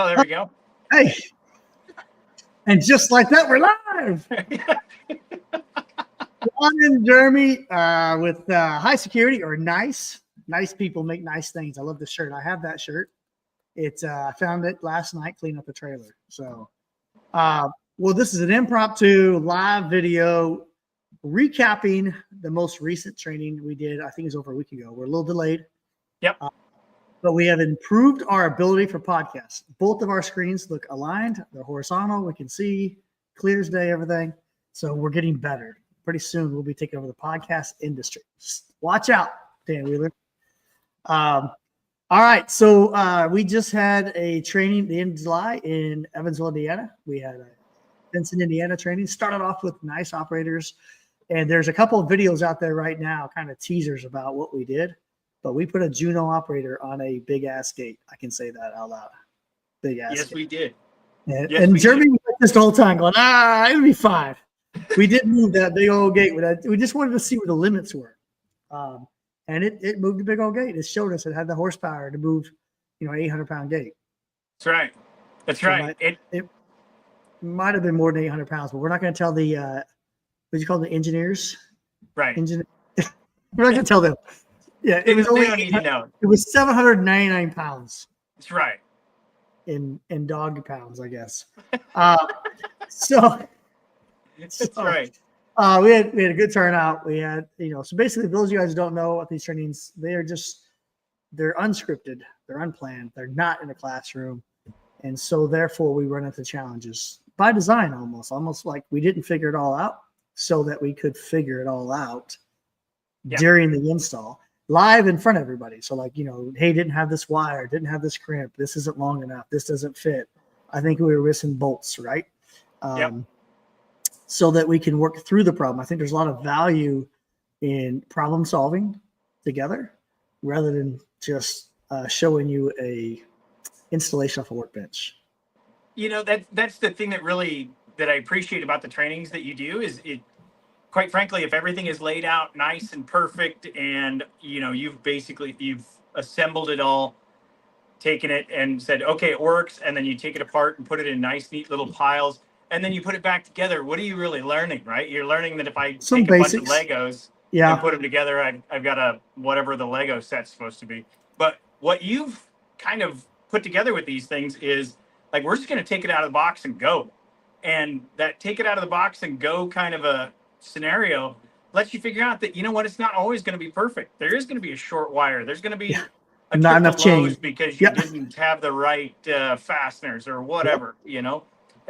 Oh, there we go. Hey, and just like that, we're live. Juan and Jeremy with high security or nice people make nice things. I love this shirt. I have that shirt. It's I found it last night cleaning up the trailer. So, well, this is an impromptu live video recapping the most recent training we did. I think it was over a week ago. We're a little delayed. Yep. But we have improved our ability for podcasts. Both of our screens look aligned. They're horizontal. We can see clear as day, everything. So we're getting better. Pretty soon we'll be taking over the podcast industry. Just watch out, Dan Wheeler. All right. So we just had a training the end of July in Evansville, Indiana. We had a Vincent, Indiana training. Started off with nice operators. And there's a couple of videos out there right now, kind of teasers about what we did. But we put a Juno operator on a big ass gate. I can say that out loud. Big ass. Yes, gate. we did. And Jeremy was like this the whole time going, it'll be fine. We didn't move that big old gate. We just wanted to see where the limits were. And it moved the big old gate. It showed us it had the horsepower to move, 800-pound gate. That's right. That's So right. It might have been more than 800 pounds, but we're not going to tell the, what do you call the engineers? Right. We're not going to tell them. Yeah, it was only. They don't need to know. It was 799 pounds. That's right. In dog pounds, I guess. So That's right. We had a good turnout. We had, so basically, those of you guys who don't know what these trainings, they're unscripted, they're unplanned, they're not in a classroom, and so therefore we run into challenges by design, almost like we didn't figure it all out, so that we could figure it all out during the install. Live in front of everybody. So hey, didn't have this wire, didn't have this crimp, this isn't long enough, this doesn't fit. I think we were missing bolts, right? So that we can work through the problem. I think there's a lot of value in problem solving together rather than just showing you a installation off a workbench. That's the thing that I appreciate about the trainings that you do is it. Quite frankly, if everything is laid out nice and perfect and, you've assembled it all, taken it and said, okay, it works. And then you take it apart and put it in nice, neat little piles. And then you put it back together. What are you really learning, right? You're learning that if I take a bunch of Legos and put them together, I've got whatever the Lego set's supposed to be. But what you've kind of put together with these things is like, we're just going to take it out of the box and go. And that take it out of the box and go kind of a scenario lets you figure out that it's not always going to be perfect. There is going to be a short wire. There's going to be not enough change because you didn't have the right fasteners or whatever.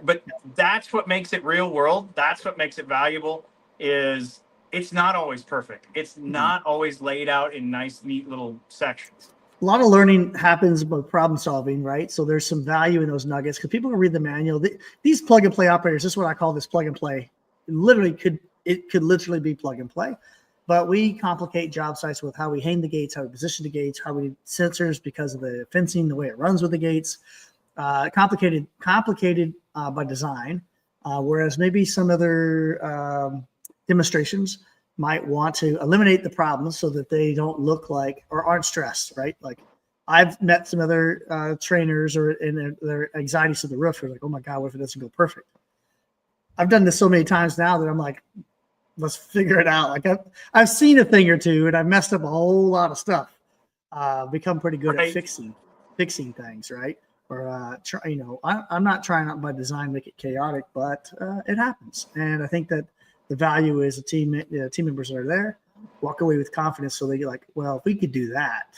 But that's what makes it real world. That's what makes it valuable. Is it's not always perfect. It's not always laid out in nice, neat little sections. A lot of learning happens with problem solving, right? So there's some value in those nuggets because people can read the manual. These plug and play operators. This is what I call this plug and play. It could literally be plug and play, but we complicate job sites with how we hang the gates, how we position the gates, how we need sensors because of the fencing, the way it runs with the gates. Complicated by design, whereas maybe some other demonstrations might want to eliminate the problems so that they don't look like or aren't stressed, right? Like I've met some other trainers or in their anxiety to the roof. They're like, oh my God, what if it doesn't go perfect? I've done this so many times now that I'm like, let's figure it out. Like I've seen a thing or two and I've messed up a whole lot of stuff. Become pretty good at fixing things, right? Or I'm not trying out by design to make it chaotic, but it happens. And I think that the value is the team members that are there walk away with confidence, so they get like, well, if we could do that,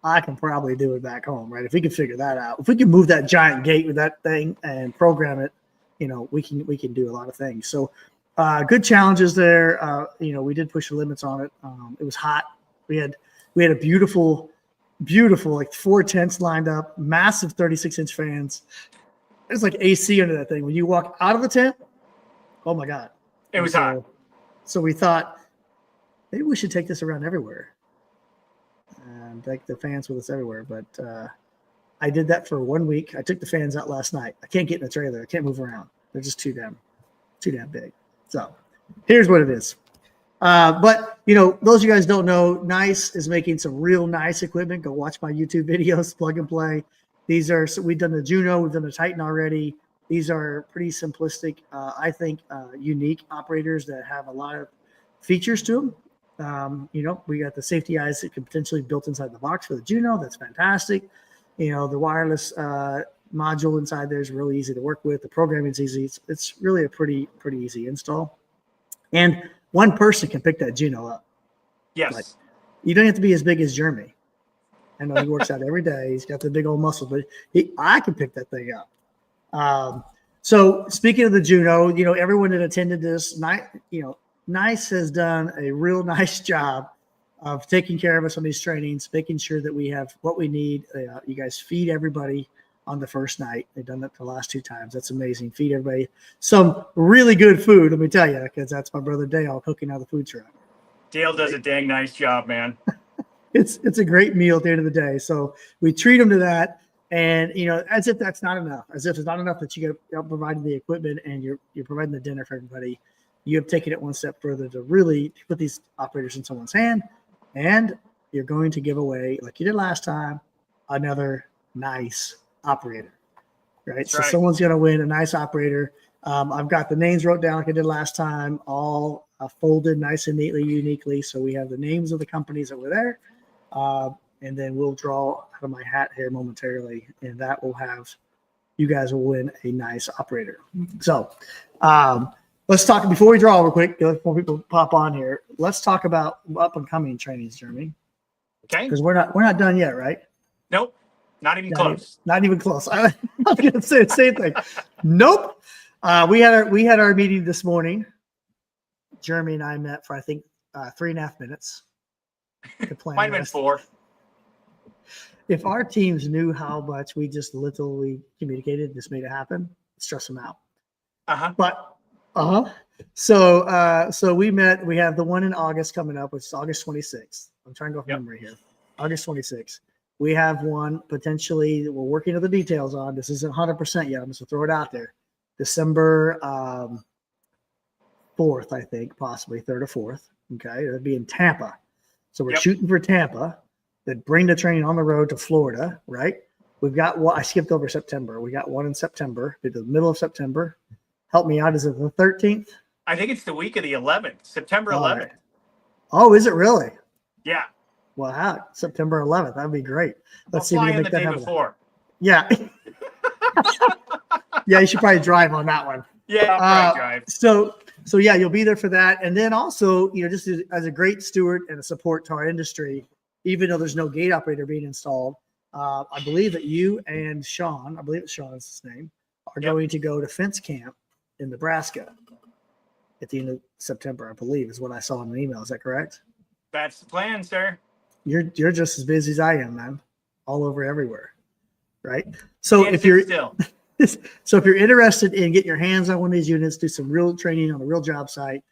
I can probably do it back home, right? If we could figure that out, if we can move that giant gate with that thing and program it. We can do a lot of things. So good challenges there. We did push the limits on it. It was hot. We had a beautiful, like 4 tents lined up, massive 36-inch fans. There's like AC under that thing. When you walk out of the tent, oh my God. It was hot. So we thought maybe we should take this around everywhere and take the fans with us everywhere. But I did that for 1 week. I took the fans out last night. I can't get in the trailer. I can't move around. They're just too damn big. So here's what it is. But those of you guys don't know, Nice is making some real nice equipment. Go watch my YouTube videos, plug and play. These are, so we've done the Juno, we've done the Titan already. These are pretty simplistic, I think, unique operators that have a lot of features to them. We got the safety eyes that can potentially be built inside the box for the Juno. That's fantastic. The wireless module inside there is really easy to work with. The programming is easy. It's really a pretty easy install. And one person can pick that Juno up. Yes. Like, you don't have to be as big as Jeremy. I know he works out every day. He's got the big old muscles, but I can pick that thing up. So speaking of the Juno, everyone that attended this, NICE has done a real nice job of taking care of us on these trainings, making sure that we have what we need. You guys feed everybody on the first night. They've done that the last 2 times. That's amazing. Feed everybody some really good food, let me tell you, because that's my brother Dale cooking out of the food truck. Dale does a dang nice job, man. It's a great meal at the end of the day. So we treat them to that. And, as if that's not enough, as if it's not enough that you get providing the equipment and you're providing the dinner for everybody, you have taken it one step further to really put these operators in someone's hand. And you're going to give away, like you did last time, another nice operator, right? That's So right. someone's going to win a nice operator. I've got the names wrote down like I did last time, all folded nice and neatly, uniquely. So we have the names of the companies that were there. And then we'll draw out of my hat here momentarily, and that will have you guys will win a nice operator. So let's talk before we draw real quick, before people pop on here. Let's talk about up and coming trainings, Jeremy. Okay. Because we're not done yet, right? Nope. Not even close. Not even close. I was going to say the same thing. Nope. We had our meeting this morning. Jeremy and I met for I think 3.5 minutes. Might have been 4. If our teams knew how much we just literally communicated, just made it happen, stress them out. But so we met. We have the one in August coming up, which is August 26th. I'm trying to go from memory here. August 26th. We have one potentially that we're working on the details on. This isn't 100% yet. I'm just gonna throw it out there. December 4th, I think, possibly 3rd or 4th. Okay, it'll be in Tampa. So we're shooting for Tampa. That bring the training on the road to Florida, right? We've got one. I skipped over September. We got one in September, the middle of September. Help me out. Is it the 13th? I think it's the week of the 11th, September 11th. Right. Oh, is it really? Yeah. Wow, September 11th. That'd be great. Let's I'll see if we fly can in make the that day happen. before. Yeah. Yeah, you should probably drive on that one. Yeah, I'll probably drive. So yeah, you'll be there for that. And then also, just as a great steward and a support to our industry, even though there's no gate operator being installed, I believe that you and Sean, I believe it's Sean is his name, are going to go to fence camp in Nebraska at the end of September, I believe, is what I saw in the email. Is that correct? That's the plan, sir. You're just as busy as I am, man. All over everywhere, right? So if you're so if you're interested in getting your hands on one of these units, do some real training on a real job site,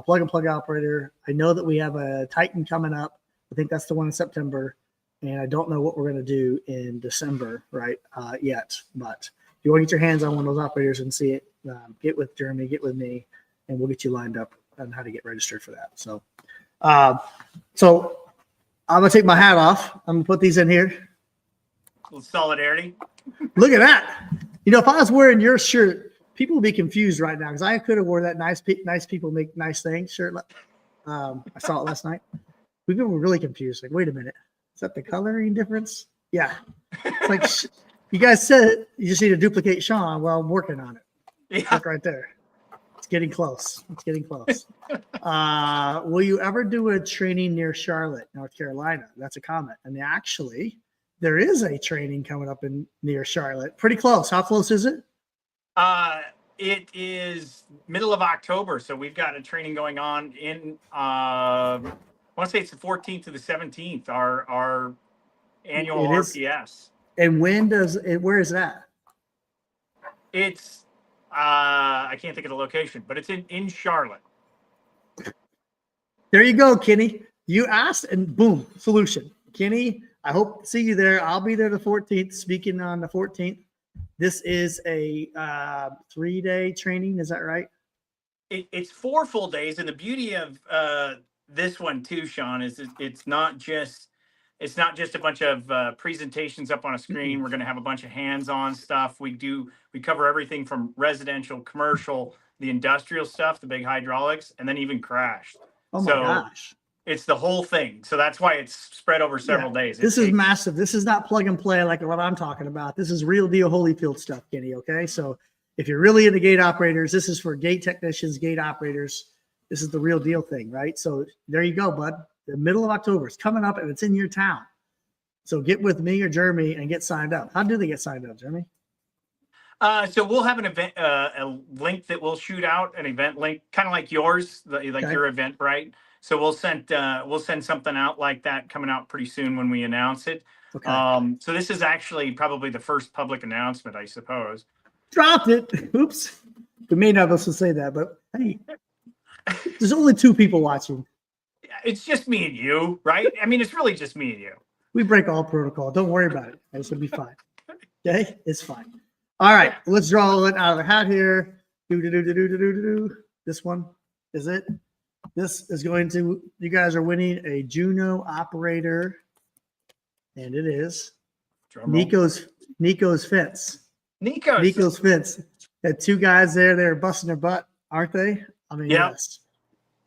plug and plug operator. I know that we have a Titan coming up. I think that's the one in September, and I don't know what we're going to do in December, right? Yet, but if you want to get your hands on one of those operators and see it, get with Jeremy, get with me, and we'll get you lined up on how to get registered for that. So I'm gonna take my hat off. I'm gonna put these in here. A little solidarity. Look at that. If I was wearing your shirt, people would be confused right now because I could have wore that nice people make nice things shirt. I saw it last night. People were really confused. Like, wait a minute, is that the coloring difference? Yeah. It's like you guys said it. You just need to duplicate Sean. Well, I'm working on it. Yeah. Look right there. It's getting close. It's getting close. Will you ever do a training near Charlotte, North Carolina? That's a comment. And actually, there is a training coming up near Charlotte. Pretty close. How close is it? It is middle of October, so we've got a training going on in. I want to say it's the 14th to the 17th. Our annual RPS. And where is that? It's I can't think of the location, but it's in Charlotte. There you go, Kenny. You asked, and boom, solution. Kenny, I hope to see you there. I'll be there the 14th, speaking on the 14th. This is a 3-day training. Is that right? It's 4 full days, and the beauty of this one too, Sean, is it's not just It's not just a bunch of presentations up on a screen. We're going to have a bunch of hands-on stuff. We cover everything from residential, commercial, the industrial stuff, the big hydraulics, and then even crash. Oh my gosh. It's the whole thing. So that's why it's spread over several days. This is massive. This is not plug and play like what I'm talking about. This is real deal Holyfield stuff, Kenny. Okay. So if you're really into gate operators, this is for gate technicians, gate operators. This is the real deal thing, right? So there you go, bud. The middle of October is coming up and it's in your town. So get with me or Jeremy and get signed up. How do they get signed up, Jeremy? So we'll have an event, a link that we'll shoot out, an event link, kind of like yours, like your event, right? So we'll send something out like that coming out pretty soon when we announce it. Okay. So this is actually probably the first public announcement, I suppose. Dropped it. Oops. We may not be able to say that, but hey, there's only 2 people watching. It's just me and you, right? I mean, it's really just me and you. We break all protocol. Don't worry about it. This will be fine. Okay? It's fine. All right. Let's draw it out of the hat here. This one is it. This is going to, you guys are winning a Juno operator. And it is Nico's fence. Nico's fence. Had 2 guys there. They're busting their butt, aren't they? I mean, yes.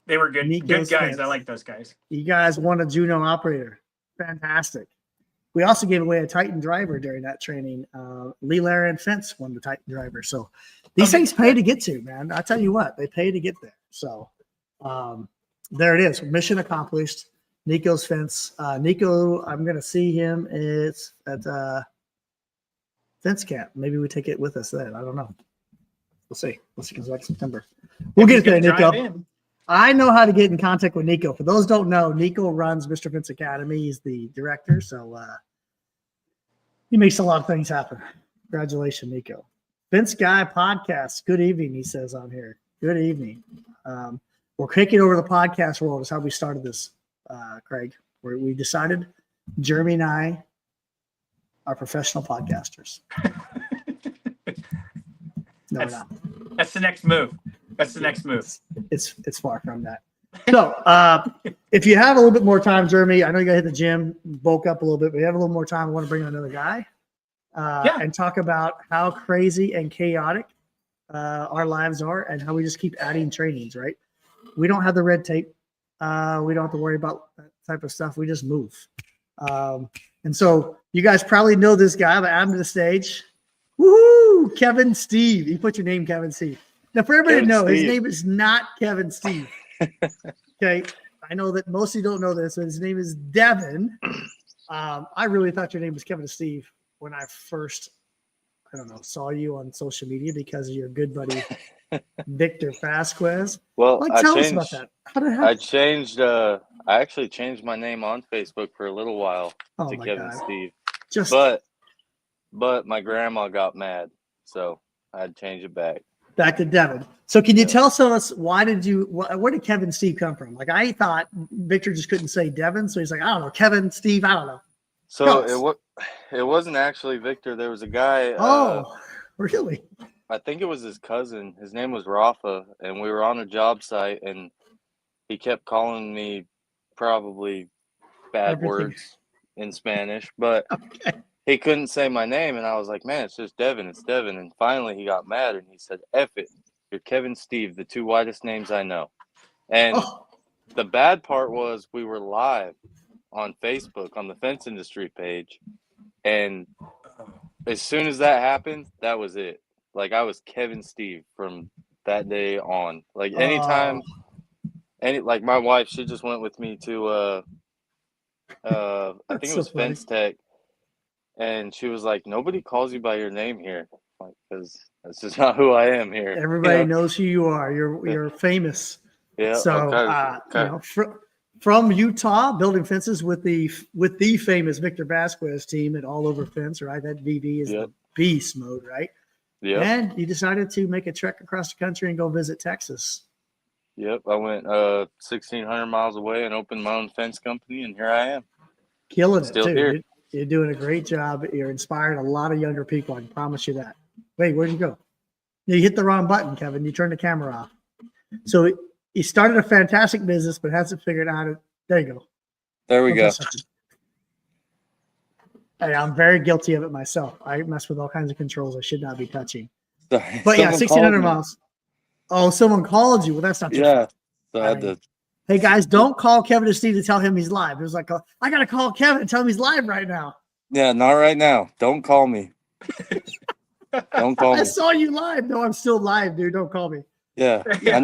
They were good. Good guys. Fence. I like those guys. You guys won a Juno operator. Fantastic. We also gave away a Titan driver during that training. Lee Larian Fence won the Titan driver. So these things pay to get to, man. I tell you what, they pay to get there. So there it is. Mission accomplished. Nico's fence. Nico, I'm going to see him. It's at Fence Camp. Maybe we take it with us then. I don't know. We'll see. We'll see. Because like September. We'll get it there, Nico. I know how to get in contact with Nico. For those who don't know, Nico runs Mr. Fence Academy. He's the director. So he makes a lot of things happen. Congratulations, Nico. Fence Guy Podcast. Good evening, he says on here. Good evening. We're kicking over the podcast world is how we started this, Craig, where we decided Jeremy and I are professional podcasters. No, we're not. That's the next move. That's the next move. It's far from that. So if you have a little bit more time, Jeremy, I know you got to hit the gym, bulk up a little bit, but you have a little more time. I want to bring on another guy and talk about how crazy and chaotic our lives are and how we just keep adding trainings, right? We don't have the red tape. We don't have to worry about that type of stuff. We just move. And so you guys probably know this guy, but I'm to the stage. Woohoo! Kevin Steve. You put your name, Kevin Steve. Now, for everybody to know, his name is not Kevin Steve. Okay. I know that most of you don't know this, but his name is Devin. I really thought your name was Kevin Steve when I first, I don't know, saw you on social media because of your good buddy, Victor Vasquez. Well, tell us about that. How did it happen? I actually changed my name on Facebook for a little while to Kevin Steve. But my grandma got mad, so I had to change it back. Back to Devin. So can you tell us where did Kevin Steve come from? Like I thought Victor just couldn't say Devin, so he's like, I don't know, Kevin Steve, I don't know. So it wasn't actually Victor. There was a guy. Oh, really? I think it was his cousin. His name was Rafa, and we were on a job site, and he kept calling me probably bad words in Spanish, but he couldn't say my name, and I was like, man, it's just Devin. It's Devin. And finally he got mad, and he said, F it. You're Kevin Steve, the 2 whitest names I know. And the bad part was we were live on Facebook on the Fence Industry page, and as soon as that happened, that was it. Like, I was Kevin Steve from that day on. Like, anytime, like, my wife, she just went with me to, I think it was Fence Tech. And she was like, nobody calls you by your name here. Like, because that's just not who I am here. Everybody knows who you are. You're famous. Yeah. So, from Utah, building fences with the famous Victor Vasquez team at All Over Fence, right? That VV is the beast mode, right? Yeah. And you decided to make a trek across the country and go visit Texas. Yep. I went 1,600 miles away and opened my own fence company, and here I am. Killing it, Still too. Here. You're doing a great job. You're inspiring a lot of younger people. I can promise you that. Wait, where'd you go? You hit the wrong button, Kevin. You turned the camera off. So he started a fantastic business, but hasn't figured out it. There you go. There we go. And I'm very guilty of it myself. I mess with all kinds of controls I should not be touching. So, But yeah, someone called 1,600 me. miles. Oh, someone called you. Well, that's not your Yeah. fault. So I I had mean, to. hey guys, don't call Kevin and Steve to tell him he's live. It was like, I got to call Kevin and tell him he's live right now. Yeah, not right now. Don't call me. Don't call I me. saw you live. No, I'm still live, dude. Don't call me. Yeah. Yeah.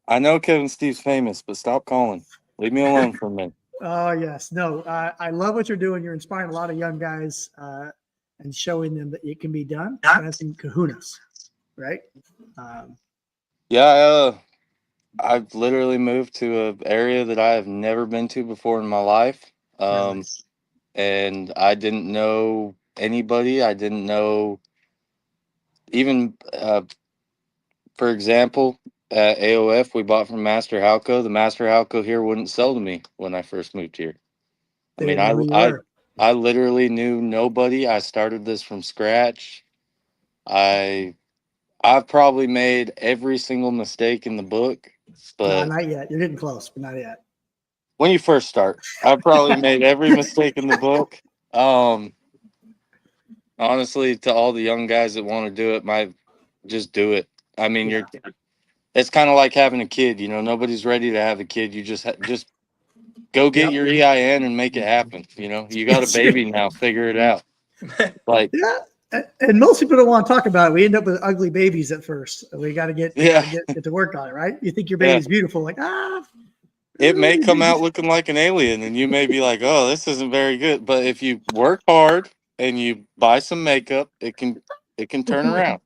I know Kevin Steve's famous, but stop calling. Leave me alone for a minute. Oh, yes. No, I love what you're doing. You're inspiring a lot of young guys and showing them that it can be done. That's in kahunas, right? Yeah, I've literally moved to an area that I have never been to before in my life. Really. And I didn't know anybody. I didn't know even, for example, at AOF we bought from Master Halco. The Master Halco here wouldn't sell to me when I first moved here. I They mean, didn't know who you I were. I literally knew nobody. I started this from scratch. I I've probably made every single mistake in the book, No, but not yet. You're getting close, but not yet. when you first start, I've probably made every mistake in the book. Um, Honestly, to all the young guys that want to do it, just do it. I mean, Yeah. it's kind of like having a kid. You know, nobody's ready to have a kid. You just go get Yep. your EIN and make it happen. You know, you got a baby now, figure it out. Like, Yeah. And most people don't want to talk about it. We end up with ugly babies at first. We got to get yeah, get to work on it, right? You think your yeah. baby's beautiful, like It may come out looking like an alien, and you may be like, "Oh, this isn't very good." But if you work hard and you buy some makeup, it can turn around.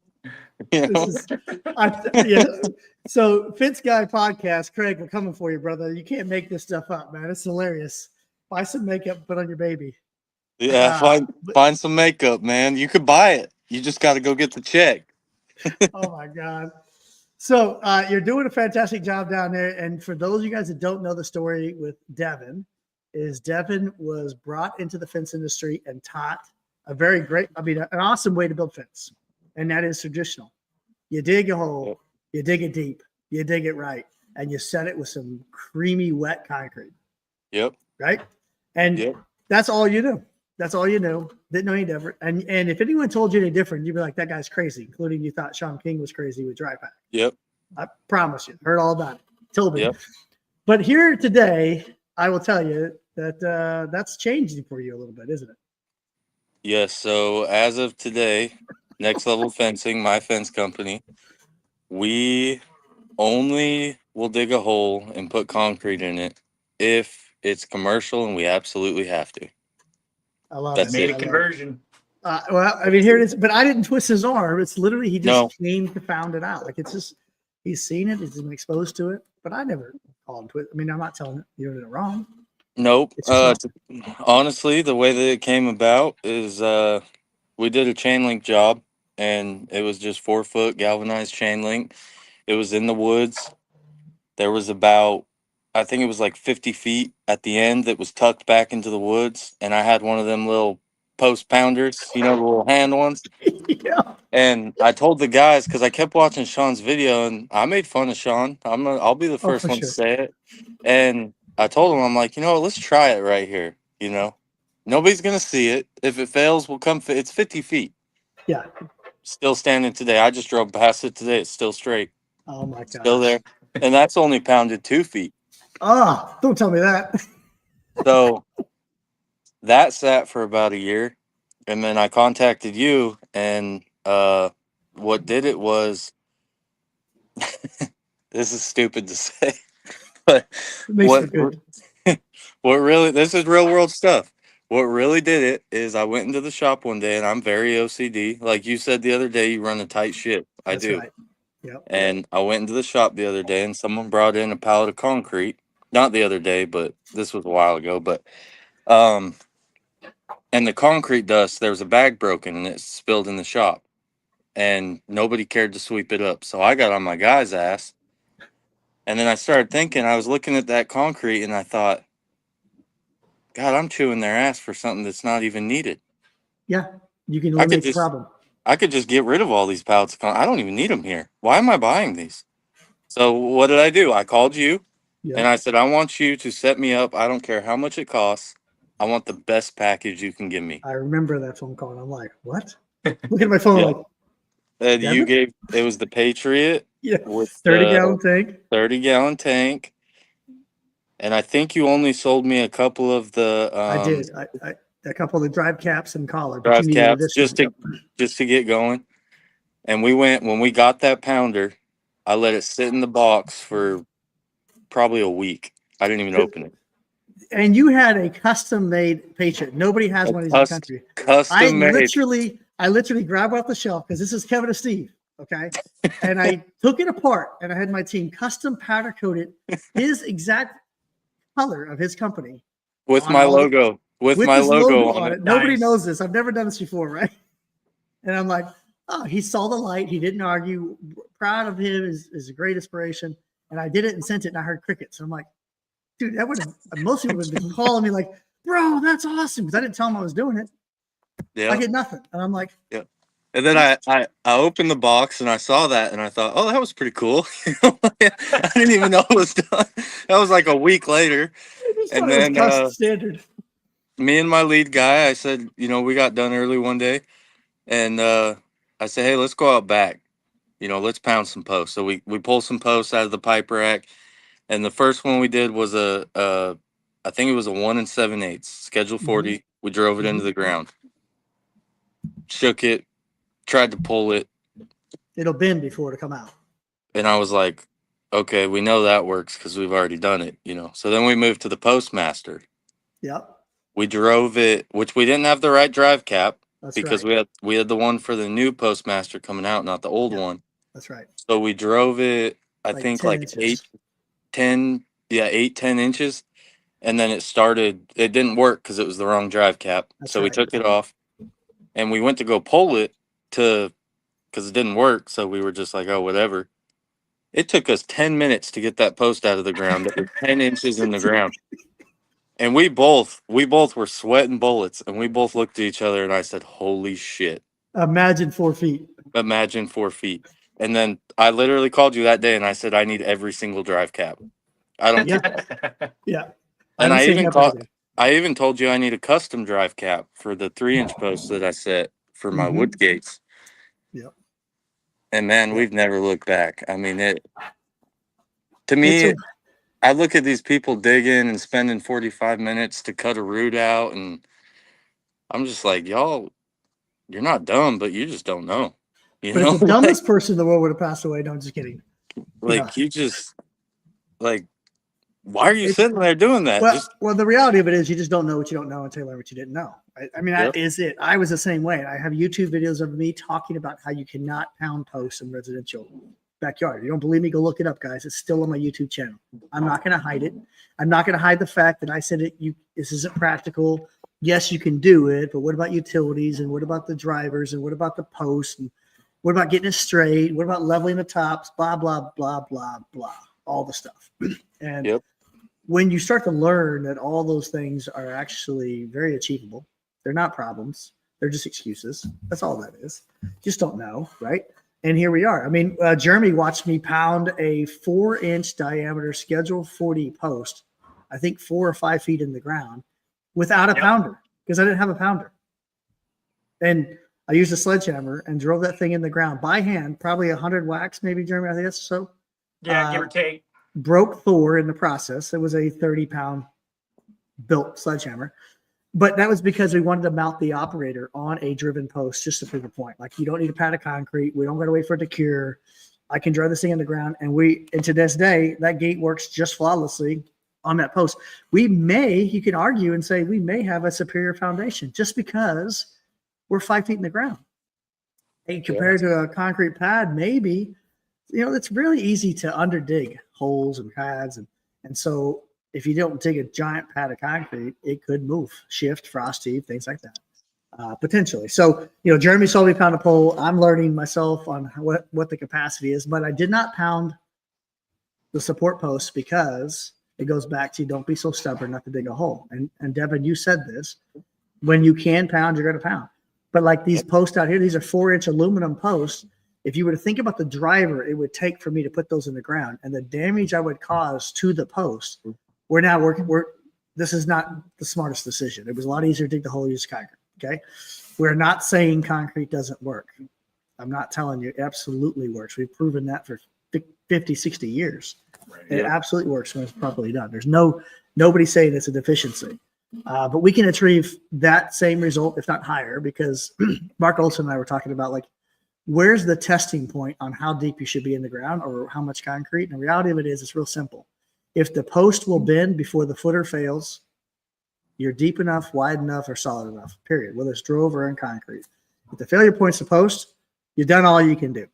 You this know? is, yeah. So Fitz Guy podcast, Craig, we're coming for you, brother. You can't make this stuff up, man. It's hilarious. Buy some makeup, put on your baby. Yeah, find some makeup, man. You could buy it. You just got to go get the check. Oh my God. So you're doing a fantastic job down there. And for those of you guys that don't know the story with Devin, is Devin was brought into the fence industry and taught a very great, I mean, an awesome way to build fence. And that is traditional. You dig a hole, you dig it deep, you dig it right, and you set it with some creamy, wet concrete. Yep. Right. And Yep. that's all you knew. That's all you knew. Didn't know any different. And if anyone told you any different, you'd be like, that guy's crazy, including you thought Sean King was crazy with dry pack. Yep. I promise you, heard all about it. Told me. Yep. But here today, I will tell you that that's changing for you a little bit, isn't it? Yes. So as of today, Next Level Fencing, my fence company, we only will dig a hole and put concrete in it if it's commercial and we absolutely have to. I love That's it. Made it. a conversion. Well, I mean, here it is. But I didn't twist his arm. It's literally he just No. came to found it out. Like it's just he's seen it, he's been exposed to it. But I never called him twist. I mean, I'm not telling you did it wrong. Nope. It's just Honestly, the way that it came about is we did a chain link job, and it was just 4-foot galvanized chain link. It was in the woods. There was about, I think it was like 50 feet at the end that was tucked back into the woods, and I had one of them little post pounders, you know, the little hand ones. yeah. And I told the guys because I kept watching Sean's video, and I made fun of Sean. I'll be the Oh, first for one to sure. say it. And I told him, I'm like, you know what, let's try it right here. You know, nobody's gonna see it. If it fails, we'll come. It's 50 feet. Yeah. Still standing today. I just drove past it today. It's still straight. Oh my Still gosh. there. And that's only pounded 2 feet. Oh, don't tell me that. So that sat for about a year, and then I contacted you, and what did it was, this is stupid to say, but It makes what for good. what really, this is real world stuff. What really did it is I went into the shop one day, and I'm very OCD. Like you said the other day, you run a tight ship. I That's do. right. Yep. And I went into the shop the other day, and someone brought in a pallet of concrete. Not the other day, but this was a while ago. But um, and the concrete dust, there was a bag broken, and it spilled in the shop, and nobody cared to sweep it up. So I got on my guy's ass, and then I started thinking. I was looking at that concrete, and I thought, God, I'm chewing their ass for something that's not even needed. Yeah. You can I could eliminate the just, problem. I could just get rid of all these pallets of concrete. I don't even need them here. Why am I buying these? So what did I do? I called you, and Yep. I said, I want you to set me up. I don't care how much it costs. I want the best package you can give me. I remember that phone call, and I'm like, what? Look at my phone, Yeah. like, And you Devin? it was the Patriot Yeah, with 30-gallon the tank. 30-gallon tank. And I think you only sold me a couple of the I did. I a couple of the drive caps and collar, but you drive needed caps additional. Yep. just to get going. And when we got that pounder, I let it sit in the box for probably a week. I didn't even open it. And you had a custom-made Patriot. Nobody has one of these in the country. Custom made. I literally grabbed off the shelf because this is Kevin and Steve, okay? And I took it apart, and I had my team custom powder coated his exact color of his company With on my all the- logo. With with my his logo on it. Nice. Nobody knows this. I've never done this before, right? And I'm like, oh, he saw the light. He didn't argue. Proud of him is a great inspiration. And I did it and sent it, and I heard crickets. I'm like, dude, that would have most people would have been calling me like, bro, that's awesome. Because I didn't tell him I was doing it. Yeah. I get nothing. And I'm like, Yeah. And then I opened the box and I saw that and I thought, oh, that was pretty cool. I didn't even know it was done. That was like a week later. I just And thought it was then custom standard. me and my lead guy, I said, we got done early one day, and I said, hey, let's go out back. Let's pound some posts. So we pulled some posts out of the pipe rack, and the first one we did was I think it was a 1 7/8 schedule 40. We drove it into the ground, shook it, tried to pull it, It'll bend before it'll come out. and I was like, okay, we know that works because we've already done it. So then we moved to the Postmaster. Yep. We drove it, which we didn't have the right drive cap. That's Because right. we had the one for the new Postmaster coming out, not the old Yeah. one. That's right. So we drove it, I Like think 10 like inches. 8, 10 inches. And then it didn't work because it was the wrong drive cap. That's So we right. took it off and we went to go pull it because it didn't work. So we were just like, oh, whatever. It took us 10 minutes to get that post out of the ground. That was 10 inches in the ground. And we both were sweating bullets, and we both looked at each other, and I said, "Holy shit!" Imagine 4 feet. Imagine 4 feet. And then I literally called you that day, and I said, "I need every single drive cap. I don't Yeah. care." Yeah. And I'm saying everything. I even told you I need a custom drive cap for the 3-inch post that I set for my wood gates. Yep. And man, Yep. we've never looked back. I mean, to me, I look at these people digging and spending 45 minutes to cut a root out, and I'm just like, y'all, you're not dumb, but you just don't know. But if the dumbest person in the world would have passed away, no, I'm just kidding. You just like, why are you sitting there doing that? Well, the reality of it is you just don't know what you don't know until you learn what you didn't know. I mean, that is it. I was the same way. I have YouTube videos of me talking about how you cannot pound posts in residential backyard. You don't believe me? Go look it up, guys. It's still on my YouTube channel. I'm not going to hide it. I'm not going to hide the fact that I said this isn't practical. Yes, you can do it, but what about utilities, and what about the drivers, and what about the posts, and what about getting it straight? What about leveling the tops? Blah, blah, blah, blah, blah. All the stuff. And when you start to learn that all those things are actually very achievable, they're not problems. They're just excuses. That's all that is. Just don't know, right? And here we are. I mean, Jeremy watched me pound a 4-inch diameter Schedule 40 post, I think 4 or 5 feet in the ground, without a pounder, because I didn't have a pounder. And I used a sledgehammer and drove that thing in the ground by hand, probably 100 whacks, maybe, Jeremy, I think that's so. Yeah, give or take. Broke Thor in the process. It was a 30-pound built sledgehammer. But that was because we wanted to mount the operator on a driven post just to prove a point. Like, you don't need a pad of concrete. We don't got to wait for it to cure. I can drive this thing in the ground. And to this day, that gate works just flawlessly on that post. You can argue and say we may have a superior foundation just because we're 5 feet in the ground. Hey, compared to a concrete pad, maybe, it's really easy to underdig holes and pads. And so if you don't dig a giant pad of concrete, it could move, shift, frost heave, things like that, potentially. So, Jeremy saw me pound a pole. I'm learning myself on what the capacity is, but I did not pound the support posts because it goes back to don't be so stubborn not to dig a hole. And Devin, you said this, when you can pound, you're going to pound. But like these posts out here, these are 4-inch aluminum posts. If you were to think about the driver it would take for me to put those in the ground and the damage I would cause to the post, we're this is not the smartest decision. It was a lot easier to dig the hole, use concrete. Okay. We're not saying concrete doesn't work. I'm not telling you it absolutely works. We've proven that for 50, 60 years. Right. It absolutely works when it's properly done. There's nobody saying it's a deficiency. But we can achieve that same result, if not higher, because Mark Olson and I were talking about, like, where's the testing point on how deep you should be in the ground or how much concrete? And the reality of it is, it's real simple. If the post will bend before the footer fails, you're deep enough, wide enough, or solid enough, period, whether it's drove or in concrete. If the failure point's the post, you've done all you can do.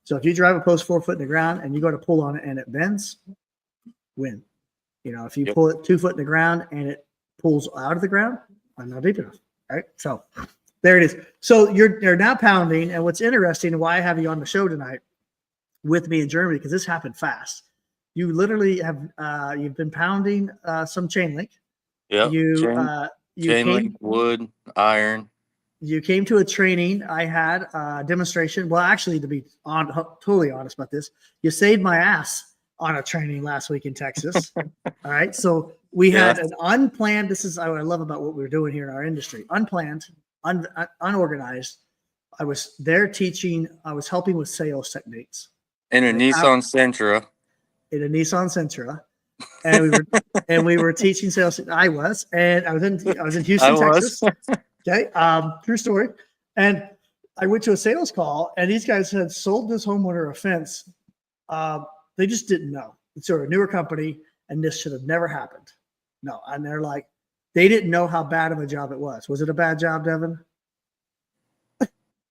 So if you drive a post 4 foot in the ground and you go to pull on it and it bends, win. If you pull it 2 foot in the ground and it pulls out of the ground, I'm not deep enough. Right. So there it is. So you're now pounding. And what's interesting, and why I have you on the show tonight with me in Germany, because this happened fast. You literally have you've been pounding some chain link. Yep. You chain link, wood, iron. You came to a training. I had a demonstration. Well, actually, to be totally honest about this, you saved my ass on a training last week in Texas. All right. So we had an unplanned, this is what I love about what we're doing here in our industry. Unplanned, unorganized. I was there teaching, I was helping with sales techniques. In a Nissan Sentra. And we were teaching sales. I was in Houston, Texas. Okay. True story. And I went to a sales call and these guys had sold this homeowner a fence. They just didn't know. It's a newer company and this should have never happened. No. And they're like, they didn't know how bad of a job it was. Was it a bad job, Devin?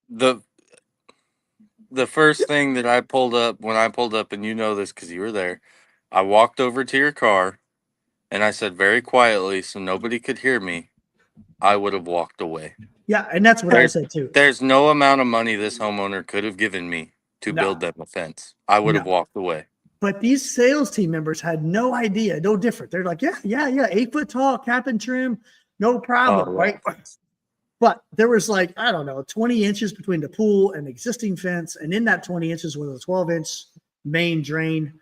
The first thing that I pulled up, when I pulled up, and you know this because you were there, I walked over to your car and I said very quietly so nobody could hear me, I would have walked away. Yeah, and that's what I said too. There's no amount of money this homeowner could have given me to build them a fence. I would have walked away. But these sales team members had no idea, no different. They're like, yeah, 8 foot tall, cap and trim, no problem, right? But there was 20 inches between the pool and the existing fence. And in that 20 inches was a 12-inch main drain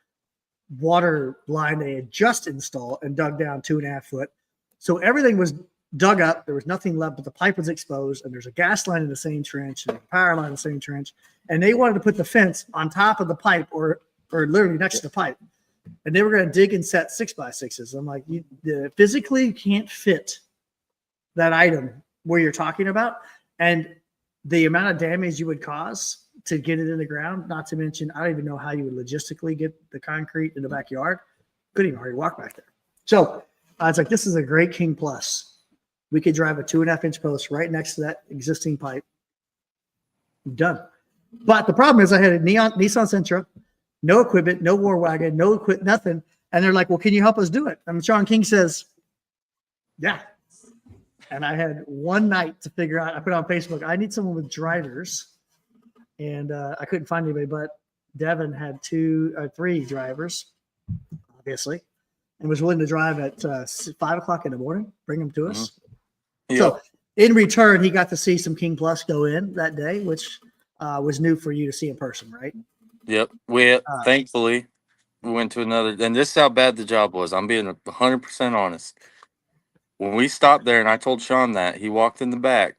water line they had just installed and dug down 2.5 foot. So everything was dug up. There was nothing left, but the pipe was exposed. And there's a gas line in the same trench and a power line in the same trench. And they wanted to put the fence on top of the pipe or literally next to the pipe. And they were going to dig and set 6x6s. I'm like, you physically can't fit that item where you're talking about. And the amount of damage you would cause to get it in the ground, not to mention, I don't even know how you would logistically get the concrete in the backyard. Couldn't even hardly walk back there. So it's like, this is a great King Plus. We could drive a 2.5-inch post right next to that existing pipe. Done. But the problem is I had a Nissan Sentra, no equipment, no war wagon, nothing. And they're like, well, can you help us do it? And Sean King says, yeah. And I had one night to figure out, I put on Facebook, I need someone with drivers. And I couldn't find anybody, but Devin had 2 or 3 drivers, obviously, and was willing to drive at 5 o'clock in the morning, bring them to us. Mm-hmm. So in return, he got to see some King Plus go in that day, which was new for you to see in person, right? Yep. Thankfully, we went to another, and this is how bad the job was. I'm being 100% honest. When we stopped there and I told Sean that, he walked in the back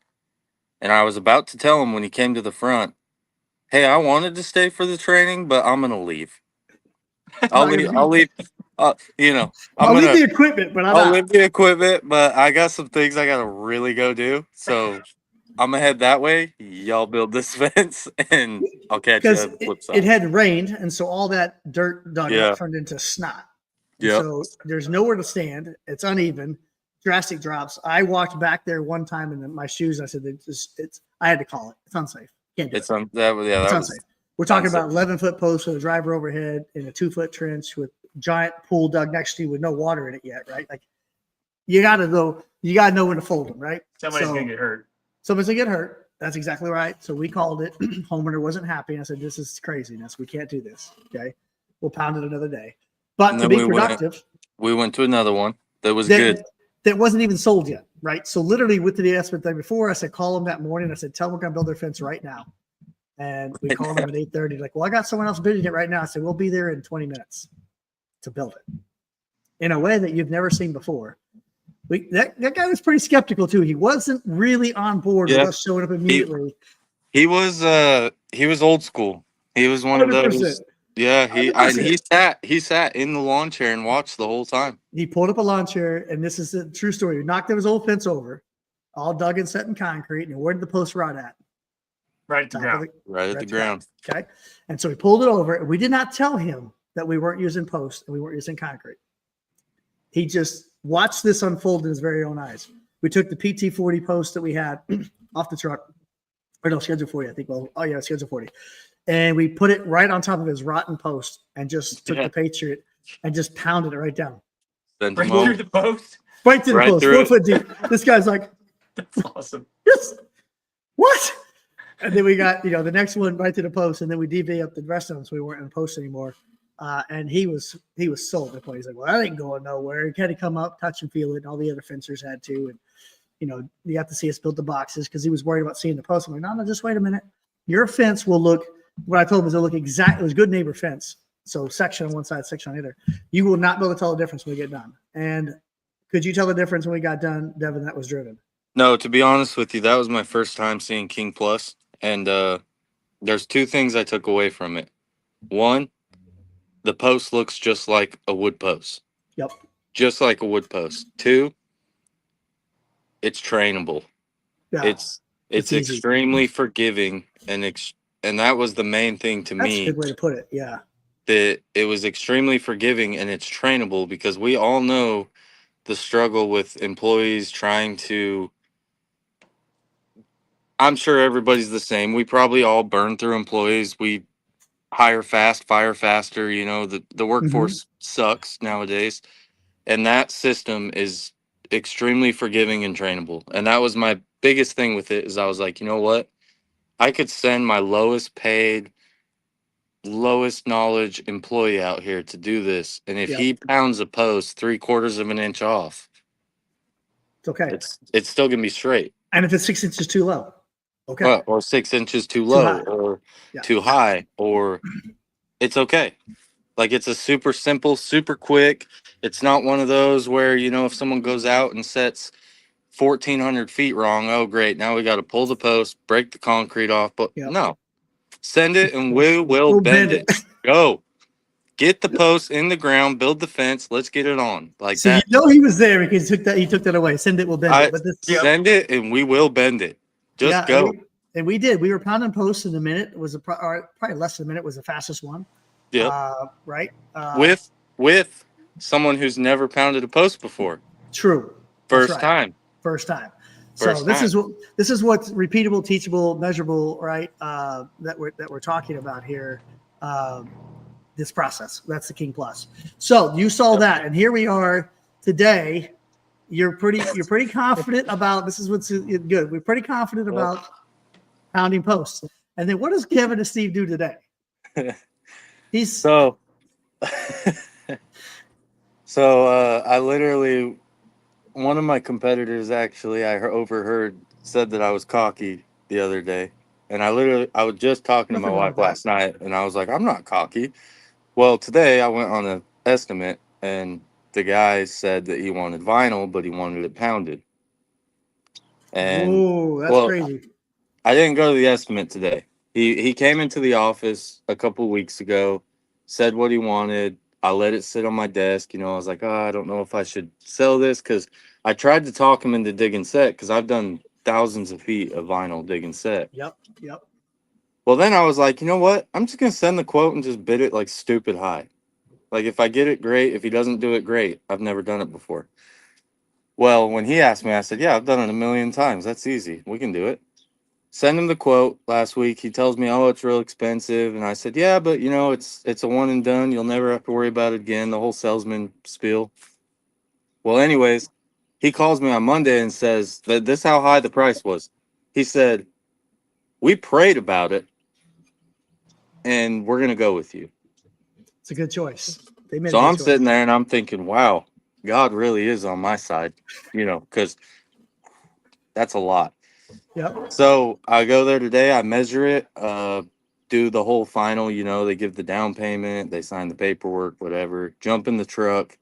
and I was about to tell him when he came to the front, hey, I wanted to stay for the training, but I'm going to leave. I'll leave. I'll leave the equipment, but I'll leave the equipment, but I got some things I got to really go do. So I'm going to head that way. Y'all build this fence and I'll catch you on the flip side. It had rained. And so all that dirt dug up turned into snot. Yeah. So there's nowhere to stand. It's uneven. Drastic drops. I walked back there one time in my shoes. I said, I had to call it. It's unsafe. Can't do it. It's unsafe. We're talking about 11-foot posts with a driver overhead in a 2-foot trench with giant pool dug next to you with no water in it yet, right? Like you got to know when to fold them, right? Somebody's going to get hurt. Somebody's going to get hurt. That's exactly right. So we called it. Homeowner wasn't happy. I said, this is craziness. We can't do this. Okay. We'll pound it another day. But to be productive. We went to another one that was good. That wasn't even sold yet, right? So literally with the estimate day before, I said, call them that morning. I said, tell them we're going to build their fence right now. And we called them at 8:30. Like, well, I got someone else bidding it right now. I said, we'll be there in 20 minutes to build it. in a way that you've never seen before. That guy was pretty skeptical too. He wasn't really on board with us showing up immediately. He was old school. He was one of 100%. those. Yeah, he 100%. he sat in the lawn chair and watched the whole time. He pulled up a lawn chair, and this is a true story. He knocked his old fence over, all dug and set in concrete. And where did the post rot at? Right at the ground. Right at the ground. Okay. And so we pulled it over, and we did not tell him that we weren't using posts and we weren't using concrete. He just watched this unfold in his very own eyes. We took the PT40 post that we had off the truck, or no, Schedule 40, I think. Well, oh yeah, Schedule 40. And we put it right on top of his rotten post and just took the Patriot and just pounded it right down. Right through the post? Right through the post, 4 foot deep. This guy's like, that's awesome. Yes. What? And then we got, the next one right to the post, and then we DV up the rest of them so we weren't in post anymore. And he was sold at the point. He's like, well, that ain't going nowhere. He had to come up, touch and feel it, and all the other fencers had to. And, you have to see us build the boxes because he was worried about seeing the post. I'm like, no, just wait a minute. Your fence will look, what I told him is it'll look exact. It was good neighbor fence. So section on one side, section on the other. You will not be able to tell the difference when we get done. And could you tell the difference when we got done, Devin, that was driven? No, to be honest with you, that was my first time seeing King Plus. And there's two things I took away from it. One, the post looks just like a wood post. Yep. Just like a wood post. Two, it's trainable. Yeah. It's extremely forgiving, and that was the main thing to me. That's a good way to put it. Yeah. That it was extremely forgiving and it's trainable, because we all know the struggle with employees trying to. I'm sure everybody's the same. We probably all burn through employees. We hire fast, fire faster. The workforce sucks nowadays. And that system is extremely forgiving and trainable. And that was my biggest thing with it, is I was like, you know what? I could send my lowest paid, lowest knowledge employee out here to do this. And if he pounds a post 3/4 of an inch off, it's okay. It's still going to be straight. And if it's 6 inches too low, okay. Or 6 inches too low or too high, or it's okay. Like, it's a super simple, super quick. It's not one of those where, if someone goes out and sets 1,400 feet wrong, oh, great, now we got to pull the post, break the concrete off. But no, send it and we will bend it. Go. Get the post in the ground, build the fence, let's get it on. Like so that. He was there because he took that away. Send it, we'll bend it. But send it and we will bend it. Just go. And we did. We were pounding posts in a minute. It was probably less than a minute was the fastest one. Yeah. Right. With someone who's never pounded a post before. True. First time. So this is what's repeatable, teachable, measurable, right? That we're talking about here. This process. That's the King Plus. So you saw that, and here we are today. You're pretty confident about this. Is what's good. We're pretty confident about pounding posts. And then what does Kevin and Steve do today? So I literally, one of my competitors actually, I overheard, said that I was cocky the other day. And I was just talking to my wife last night, and I was like, I'm not cocky. Well, today I went on an estimate, and the guy said that he wanted vinyl, but he wanted it pounded. And that's crazy. I didn't go to the estimate today. He came into the office a couple weeks ago, said what he wanted. I let it sit on my desk. I was like, I don't know if I should sell this, because I tried to talk him into dig and set, because I've done thousands of feet of vinyl dig and set. Yep. Well, then I was like, you know what? I'm just going to send the quote and just bid it like stupid high. Like, if I get it, great. If he doesn't do it, great. I've never done it before. Well, when he asked me, I said, yeah, I've done it a million times. That's easy. We can do it. Send him the quote last week. He tells me, oh, it's real expensive. And I said, yeah, but it's a one and done. You'll never have to worry about it again. The whole salesman spiel. Well, anyways, he calls me on Monday and says that this is how high the price was. He said, we prayed about it, and we're going to go with you. It's a good choice. So I'm sitting there and I'm thinking, wow, God really is on my side, because that's a lot. Yep. So I go there today, I measure it, do the whole final, they give the down payment, they sign the paperwork, whatever, jump in the truck.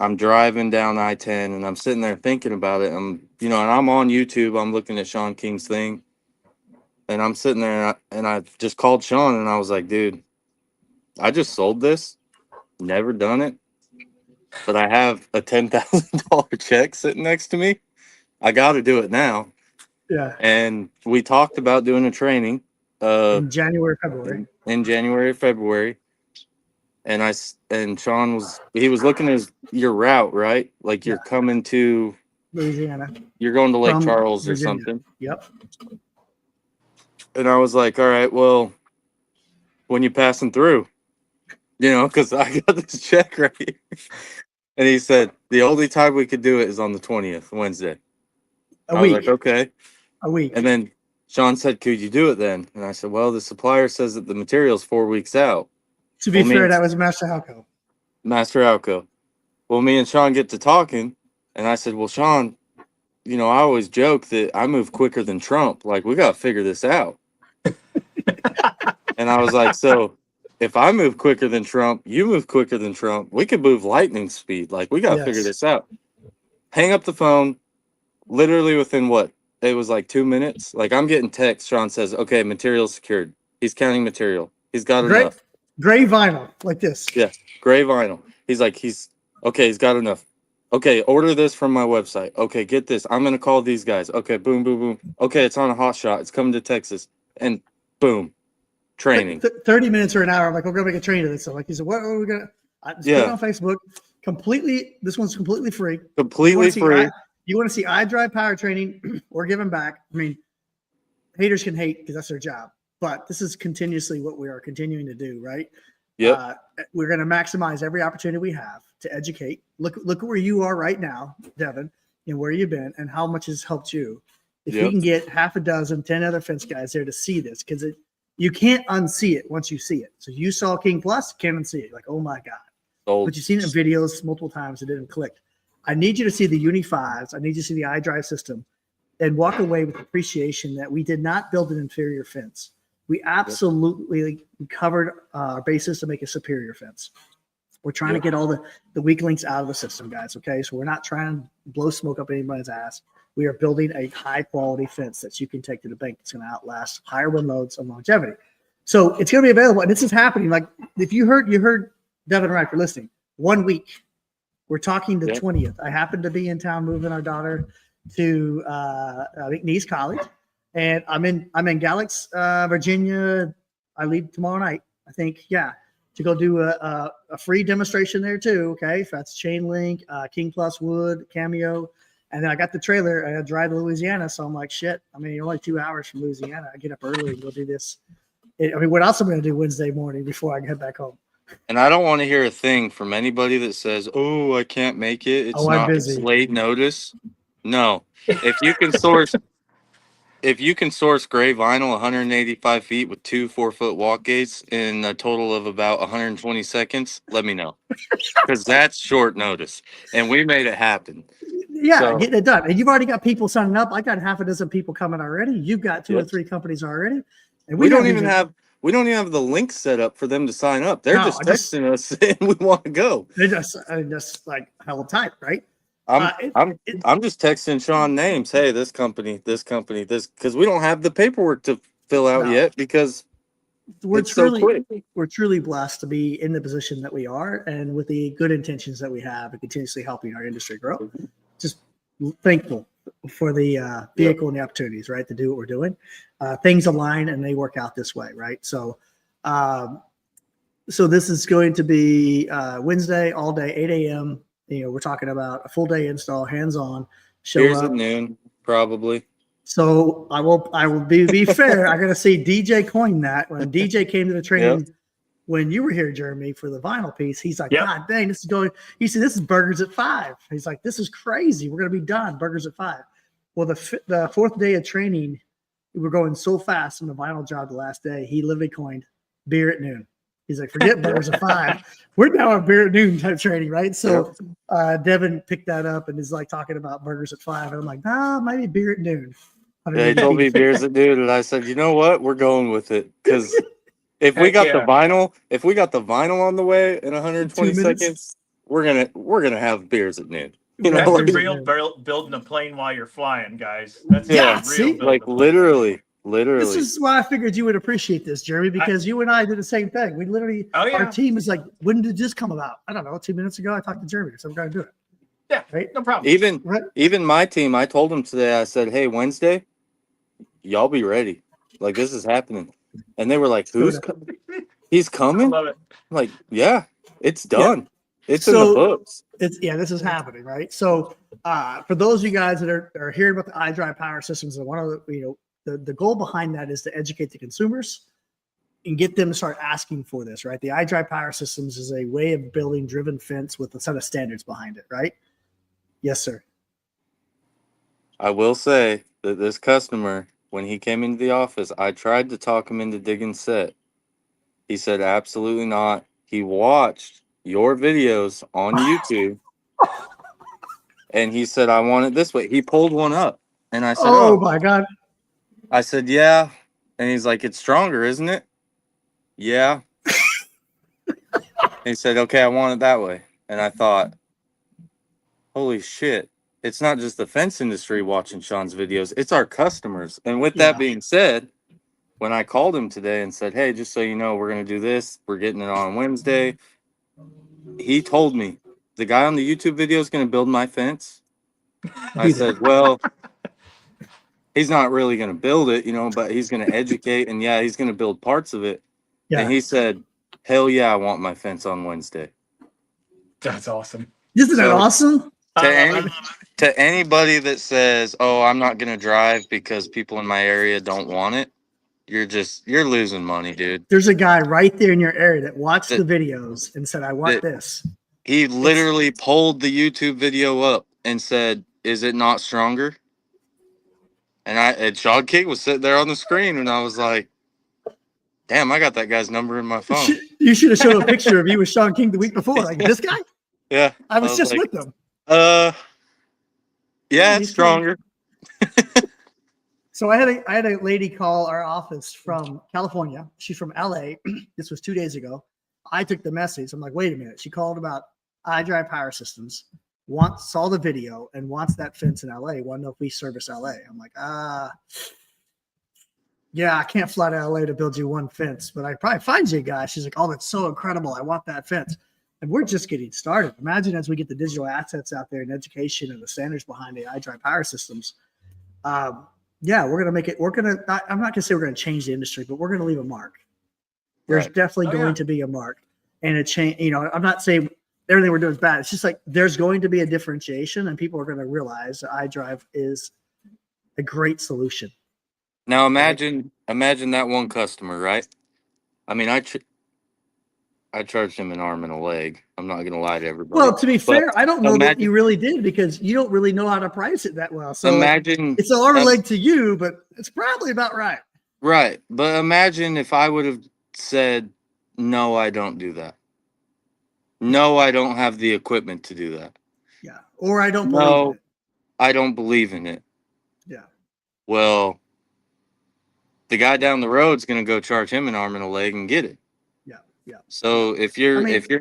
I'm driving down I-10 and I'm sitting there thinking about it. And I'm on YouTube. I'm looking at Sean King's thing, and I'm sitting there and I just called Sean and I was like, dude, I just sold this, never done it, but I have a $10,000 check sitting next to me. I got to do it now. Yeah. And we talked about doing a training In January, February. in January, February. And Sean was looking at your route, right? Like you're coming to Louisiana. You're going to Lake From Charles Virginia. or something. Yep. And I was like, all right, well, when you passing through, because I got this check right here. And he said, the only time we could do it is on the 20th, Wednesday. I was like, okay. A week. And then Sean said, could you do it then? And I said, well, the supplier says that the material's 4 weeks out. To be fair, that was Master Halco. Master Halco. Well, me and Sean get to talking, and I said, well, Sean, I always joke that I move quicker than Trump. Like, we got to figure this out. And I was like, so if I move quicker than Trump, you move quicker than Trump, we could move lightning speed. Like, we got to figure this out. Hang up the phone. Literally within what? It was like 2 minutes. Like, I'm getting text. Sean says, okay, material secured. He's counting material. He's got enough. Gray vinyl, like this. Yeah, gray vinyl. He's like, he's got enough. Okay, order this from my website. Okay, get this. I'm going to call these guys. Okay, boom, boom, boom. Okay, it's on a hot shot. It's coming to Texas. And boom, training. 30 minutes or an hour. I'm like, we're going to make a training of this. So like, he said, what are we going to? Put it on Facebook. This one's completely free. Completely free. You want to see iDrive power training or giving back? I mean, haters can hate because that's their job. But this is continuously what we are continuing to do, right? Yep. We're going to maximize every opportunity we have to educate. Look at where you are right now, Devin, and where you've been and how much has helped you. If we can get half a dozen, 10 other fence guys there to see this, because you can't unsee it once you see it. So you saw King Plus, can't unsee it. Like, oh my God. But you've seen it in videos multiple times. It didn't click. I need you to see the Uni 5s. I need you to see the iDrive system and walk away with appreciation that we did not build an inferior fence. We absolutely covered our bases to make a superior fence. We're trying to get all the weak links out of the system, guys. Okay, so we're not trying to blow smoke up anybody's ass. We are building a high quality fence that you can take to the bank. It's going to outlast higher wind loads and longevity. So it's going to be available, and this is happening. Like if you heard Devin right for listening. 1 week. We're talking the 20th. I happen to be in town moving our daughter to McNeese College. And I'm in Galax, Virginia. I leave tomorrow night, I think. Yeah, to go do a free demonstration there too. Okay, if that's chain link, King Plus Wood, Cameo, and then I got the trailer. I got to drive to Louisiana, so I'm like, shit. I mean, you're only 2 hours from Louisiana. I get up early and go do this. What else am I going to do Wednesday morning before I get back home? And I don't want to hear a thing from anybody that says, "Oh, I can't make it. It's not it's late notice." No, if you can source gray vinyl 185 feet with 2 4-foot walk gates in a total of about 120 seconds, let me know, because that's short notice, and we made it happen. Yeah, getting it done, and you've already got people signing up. I got half a dozen people coming already. You've got 2 or 3 companies already, and we don't even have the link set up for them to sign up. They're just texting us saying we want to go. They're just like hell tight, right? I'm just texting Sean names. Hey, this company, this, because we don't have the paperwork to fill out yet because we're truly blessed to be in the position that we are and with the good intentions that we have and continuously helping our industry grow. Just thankful for the vehicle and the opportunities, right, to do what we're doing. Things align and they work out this way, right? So this is going to be Wednesday all day, 8 a.m. We're talking about a full day install, hands-on. Beers at noon, probably. So I will be fair. I got to see DJ coin that when DJ came to the training when you were here, Jeremy, for the vinyl piece. He's like, God dang, this is going. He said, this is burgers at 5. He's like, this is crazy. We're gonna be done. Burgers at 5. Well, the 4th day of training, we were going so fast on the vinyl job the last day. He literally coined beer at noon. He's like, forget burgers at 5. We're now on beer at noon type training, right? So Devin picked that up and is like talking about burgers at 5. And I'm like, nah, maybe beer at noon. They told me beers at noon, and I said, you know what? We're going with it. Because if we got the vinyl on the way in 120 seconds, we're gonna have beers at noon. You know, That's a There's- real building a plane while you're flying, guys. That's Yeah, a real see? building like a plane. literally. This is why I figured you would appreciate this, Jeremy, because you and I did the same thing. We literally, Oh, yeah. our team is like, when did this come about? I don't know. 2 minutes ago, I talked to Jeremy, so I'm going to do it. Yeah, Right? no problem. Even my team, I told them today, I said, hey, Wednesday, y'all be ready. Like, this is happening. And they were like, he's I coming? love it. I'm like, yeah, it's done. It's in So- the books. This is happening, right? So for those of you guys that are hearing about the iDrive power systems, and one of the goal behind that is to educate the consumers and get them to start asking for this, right? The iDrive power systems is a way of building driven fence with a set of standards behind it, right? Yes, sir. I will say that this customer, when he came into the office, I tried to talk him into digging set. He said, absolutely not. He watched your videos on YouTube and he said, I want it this way. He pulled one up and I said, Oh my God. I said, yeah. And he's like, it's stronger, isn't it? Yeah. He said, okay, I want it that way. And I thought, holy shit. It's not just the fence industry watching Sean's videos, it's our customers. And with that Yeah. being said, when I called him today and said, hey, just so you know, we're going to do this, we're getting it on Wednesday. He told me the guy on the YouTube video is going to build my fence. I Be there. said, well, he's not really going to build it, but he's going to educate. And yeah, he's going to build parts of it. Yeah. And he said, hell yeah, I want my fence on Wednesday. That's awesome. Isn't that So- awesome? To anybody that says, oh, I'm not going to drive because people in my area don't want it, you're losing money, dude. There's a guy right there in your area that watched the videos and said, I want this. He literally pulled the YouTube video up and said, is it not stronger? And Sean King was sitting there on the screen and I was like, damn, I got that guy's number in my phone. You should have shown a picture of you with Sean King the week before. Like, this guy? Yeah. I was just like, with him. Yeah, it's he's stronger. So I had a lady call our office from California. She's from LA. This was 2 days ago. I took the message. I'm like, wait a minute. She called about iDrive power systems, saw the video and wants that fence in LA. Want to know if we service LA. I'm like, yeah, I can't fly to LA to build you one fence, but I probably find you a guy. She's like, oh, that's so incredible. I want that fence. And we're just getting started. Imagine as we get the digital assets out there and education and the standards behind the iDrive power systems. Yeah, we're going to make it. I'm not going to say we're going to change the industry, but we're going to leave a mark. There's Right. definitely going to be a mark and a change. I'm not saying everything we're doing is bad. It's just like there's going to be a differentiation and people are going to realize that iDrive is a great solution. Now imagine that one customer, right? I mean, I charged him an arm and a leg. I'm not going to lie to everybody. Well, to be fair, I don't know that imagine- you really did because you don't really know how to price it that well. So imagine it's an arm and leg to you, but it's probably about right. Right. But imagine if I would have said, no, I don't do that. No, I don't have the equipment to do that. Yeah. Or I don't No. believe it. I don't believe in it. Yeah. Well, the guy down the road's going to go charge him an arm and a leg and get it. Yeah. Yeah. So if you're It's if you're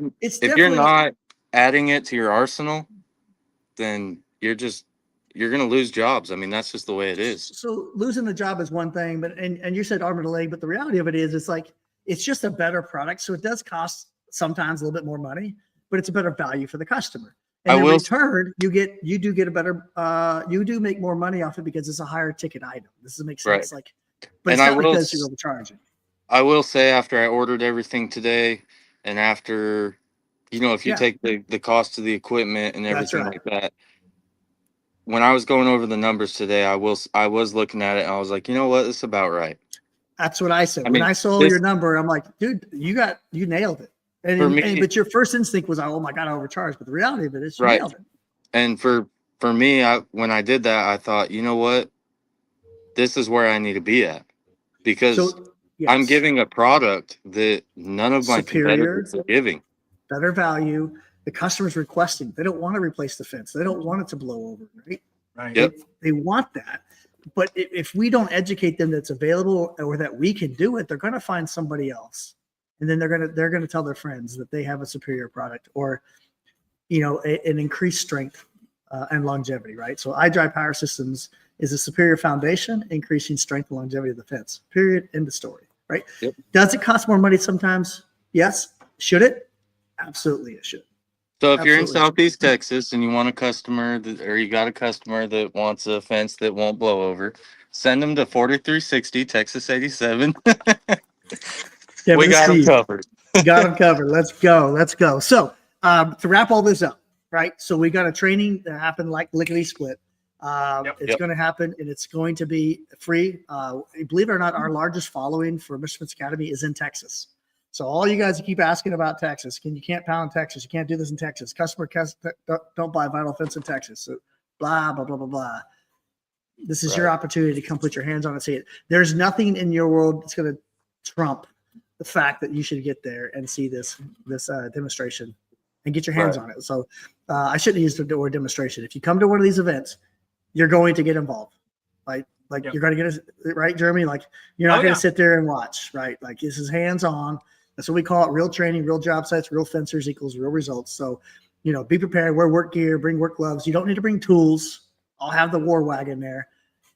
definitely not adding it to your arsenal, then you're going to lose jobs. I mean, that's just the way it is. So losing the job is one thing, but and you said arm and a leg, but the reality of it is it's like it's just a better product. So it does cost sometimes a little bit more money, but it's a better value for the customer. And in return, you do get a better you do make more money off it because it's a higher ticket item. This makes sense. Right. Like, but it's not because you're overcharging. I will say after I ordered everything today and after, if you take the cost of the equipment and everything like that, when I was going over the numbers today, I was looking at it and I was like, you know what? This is about right. That's what I said. I mean, when I saw your number, I'm like, dude, you nailed it. But your first instinct was, oh my God, I overcharged. But the reality of it is you nailed it. And for me, when I did that, I thought, you know what? This is where I need to be at. Because I'm giving a product that none of my competitors are giving. Better value. The customer's requesting. They don't want to replace the fence. They don't want it to blow over, right? Right. Yep. They want that. But if we don't educate them that's available or that we can do it, they're going to find somebody else. And then they're going to tell their friends that they have a superior product. Or an increased strength and longevity, right? So iDrive Power Systems is a superior foundation, increasing strength and longevity of the fence. Period. End of story, right? Yep. Does it cost more money sometimes? Yes. Should it? Absolutely, it should. So if you're in Absolutely. Southeast Texas and you want a customer or you got a customer that wants a fence that won't blow over, send them to 4360 Texas 87. Kevin We and got them Steve. covered. Got them covered. Let's go. Let's go. So to wrap all this up, right? So we got a training that happened like lickety split. It's going to happen, and it's going to be free. Believe it or not, our largest following for Mr. Academy is in Texas. So all you guys who keep asking about Texas, you can't pound Texas, you can't do this in Texas. Customer don't buy vinyl fence in Texas. So blah blah blah blah blah. This is your opportunity to come put your hands on it, see it. There's nothing in your world that's going to trump the fact that you should get there and see this demonstration and get your hands on it. So I shouldn't use the word demonstration. If you come to one of these events, you're going to get involved. Like you're going to get it right, Jeremy. Like you're not going to sit there and watch, right? Like this is hands on. That's what we call it. Real training, real job sites, real fencers equals real results. So, be prepared, wear work gear, bring work gloves. You don't need to bring tools. I'll have the war wagon there.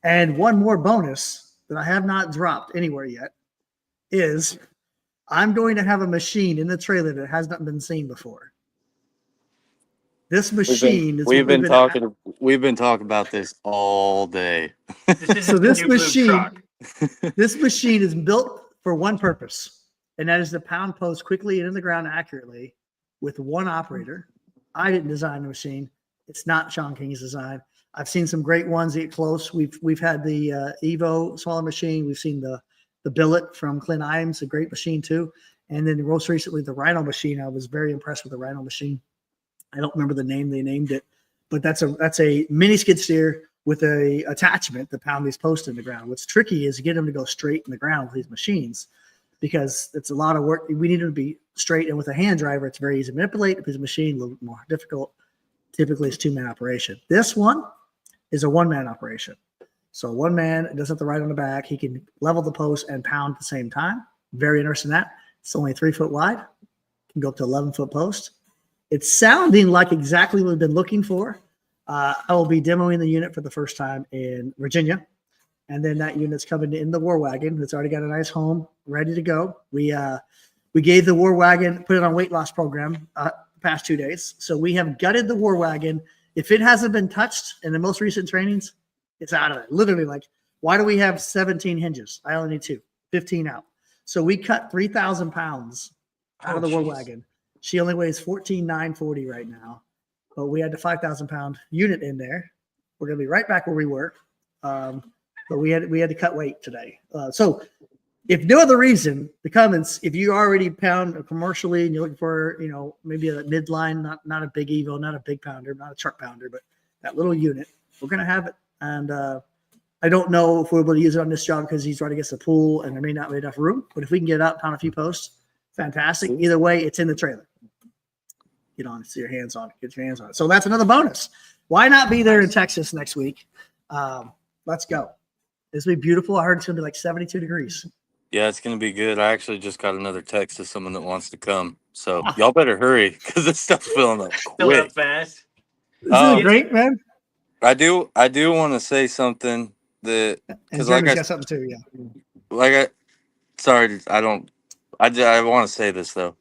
And one more bonus that I have not dropped anywhere yet is I'm going to have a machine in the trailer that has not been seen before. This machine is we've been talking about this all day. So this machine is built for one purpose, and that is to pound posts quickly and in the ground accurately with one operator. I didn't design the machine. It's not Sean King's design. I've seen some great ones get close. We've had the Evo smaller machine. We've seen the Billet from Clint Imes, a great machine too. And then most recently the Rhino machine. I was very impressed with the Rhino machine. I don't remember the name they named it, but that's a mini skid steer with a attachment to pound these posts in the ground. What's tricky is to get them to go straight in the ground with these machines, because it's a lot of work. We need them to be straight, and with a hand driver, it's very easy to manipulate. If it's a machine, a little bit more difficult. Typically, it's 2-man operation. This one is a 1-man operation. So one man doesn't have to ride on the back. He can level the post and pound at the same time. Very interesting in that. It's only 3 foot wide. Can go up to 11-foot post. It's sounding like exactly what we've been looking for. I will be demoing the unit for the first time in Virginia. And then that unit's coming in the War Wagon. It's already got a nice home ready to go. We gave the War Wagon, put it on weight loss program the past 2 days. So we have gutted the War Wagon. If it hasn't been touched in the most recent trainings, it's out of it. Literally, like, why do we have 17 hinges? I only need 2, 15 out. So we cut 3,000 pounds out of the War Wagon. She only weighs 14,940 right now, but we had the 5,000 pound unit in there. We're going to be right back where we were. But we had to cut weight today. So if no other reason, the comments, if you already pound commercially and you're looking for, maybe a midline, not a big Evo, not a big pounder, not a truck pounder, but that little unit, we're going to have it. And I don't know if we're able to use it on this job because he's right against the pool and there may not be enough room, but if we can get it out, pound a few posts, fantastic. Either way, it's in the trailer. Get on it, see your hands on it, get your hands on it. So that's another bonus. Why not be there in Texas next week? Let's go. This will be beautiful. I heard it's going to be like 72 degrees. Yeah, it's going to be good. I actually just got another text to someone that wants to come. So y'all better hurry because this stuff's filling up quick. Fill up fast. This is great, man. I do want to say something that, because I got something too. Yeah. I want to say this though.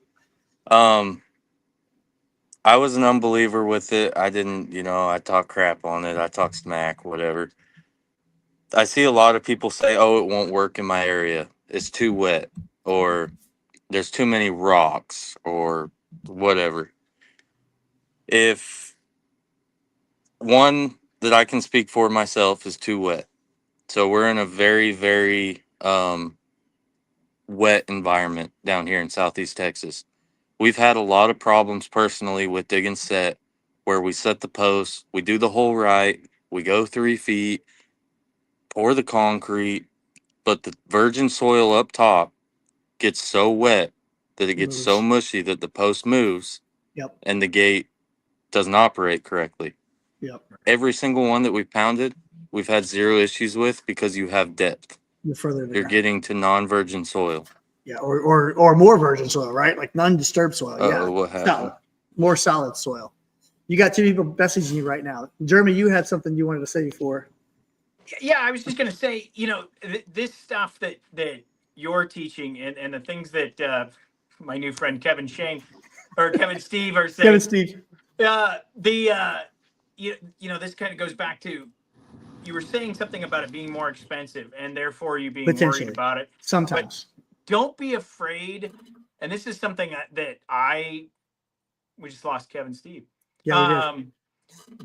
I was an unbeliever with it. I didn't, I talk crap on it. I talk smack, whatever. I see a lot of people say, oh, it won't work in my area. It's too wet, or there's too many rocks, or whatever. If one that I can speak for myself is too wet. So we're in a very, very wet environment down here in Southeast Texas. We've had a lot of problems personally with dig and set, where we set the post, we do the hole right, we go 3 feet, pour the concrete, but the virgin soil up top gets so wet that it gets so mushy that the post moves. Yep. And the gate doesn't operate correctly. Yep. Every single one that we've pounded, we've had 0 issues with because you have depth. You're getting to non-virgin soil. Yeah, or more virgin soil, right? Like non-disturbed soil. Yeah, what happened? more solid soil. You got two people messaging you right now. Jeremy, you had something you wanted to say before. Yeah, I was just going to say, this stuff that you're teaching and the things that my new friend Kevin Steve are saying. Kevin Steve. This kind of goes back to, you were saying something about it being more expensive and therefore you being Potentially. worried about it. Sometimes. But don't be afraid. And this is something that we just lost Kevin Steve. Yeah, we did.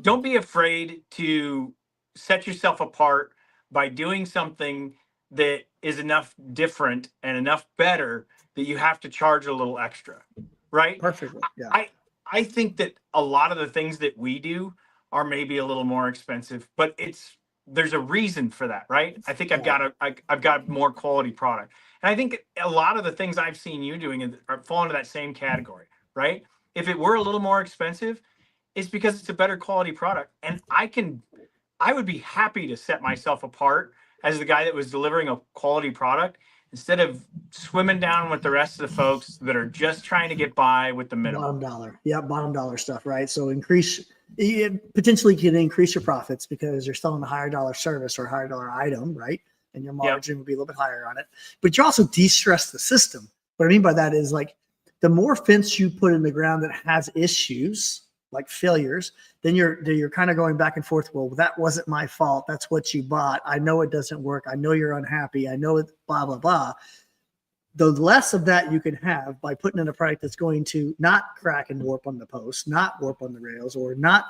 Don't be afraid to set yourself apart by doing something that is enough different and enough better that you have to charge a little extra, right? Perfectly. Yeah. I think that a lot of the things that we do are maybe a little more expensive, but there's a reason for that, right? I think I've got more quality product. And I think a lot of the things I've seen you doing fall into that same category, right? If it were a little more expensive, it's because it's a better quality product. And I would be happy to set myself apart as the guy that was delivering a quality product instead of swimming down with the rest of the folks that are just trying to get by with the minimum. Bottom dollar. Yeah, bottom dollar stuff, right? So it potentially can increase your profits because you're selling a higher dollar service or a higher dollar item, right? And your margin would be a little bit higher on it. But you also de-stress the system. What I mean by that is, like, the more fence you put in the ground that has issues, like failures, then you're kind of going back and forth. Well, that wasn't my fault. That's what you bought. I know it doesn't work. I know you're unhappy. I know it, blah, blah, blah. The less of that you can have by putting in a product that's going to not crack and warp on the post, not warp on the rails, or not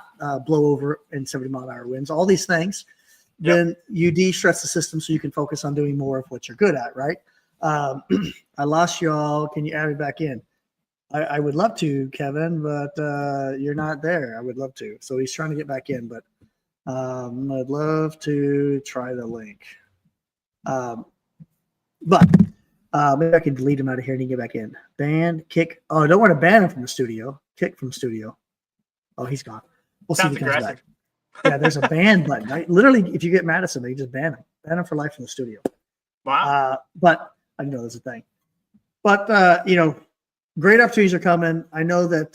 blow over in 70-mile-an-hour winds, all these things, then you de-stress the system so you can focus on doing more of what you're good at, right? I lost you all. Can you add me back in? I would love to, Kevin, but you're not there. I would love to. So he's trying to get back in, but I'd love to try the link. But maybe I can delete him out of here and he can get back in. Ban, kick. Oh, I don't want to ban him from the studio. Kick from studio. Oh, he's gone. We'll see if he comes back. Yeah, there's a ban button. Right? Literally, if you get mad at somebody, you just ban him. Ban him for life from the studio. Wow. But I know there's a thing. But, great opportunities are coming. I know that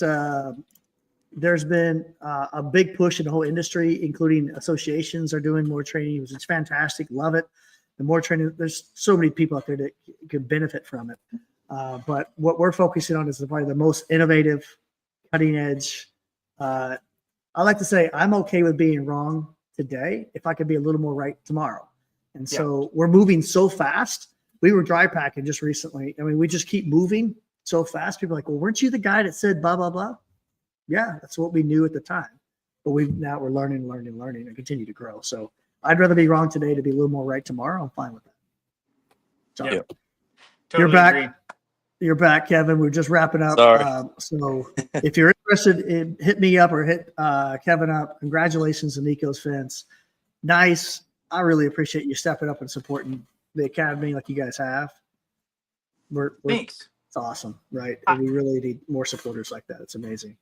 there's been a big push in the whole industry, including associations are doing more training, which is fantastic. Love it. The more training, there's so many people out there that could benefit from it. But what we're focusing on is probably the most innovative, cutting edge. I like to say I'm okay with being wrong today if I could be a little more right tomorrow. And so we're moving so fast. We were dry packing just recently. I mean, we just keep moving so fast. People are like, well, weren't you the guy that said blah, blah, blah? Yeah, that's what we knew at the time. But now we're learning and continue to grow. So I'd rather be wrong today to be a little more right tomorrow. I'm fine with that. So Totally you're back. agree. You're back, Kevin. We're just wrapping up. Sorry. So if you're interested, hit me up or hit Kevin up. Congratulations to Nico's Fence. Nice. I really appreciate you stepping up and supporting the Academy like you guys have. Thanks. It's awesome, right? And we really need more supporters like that. It's amazing.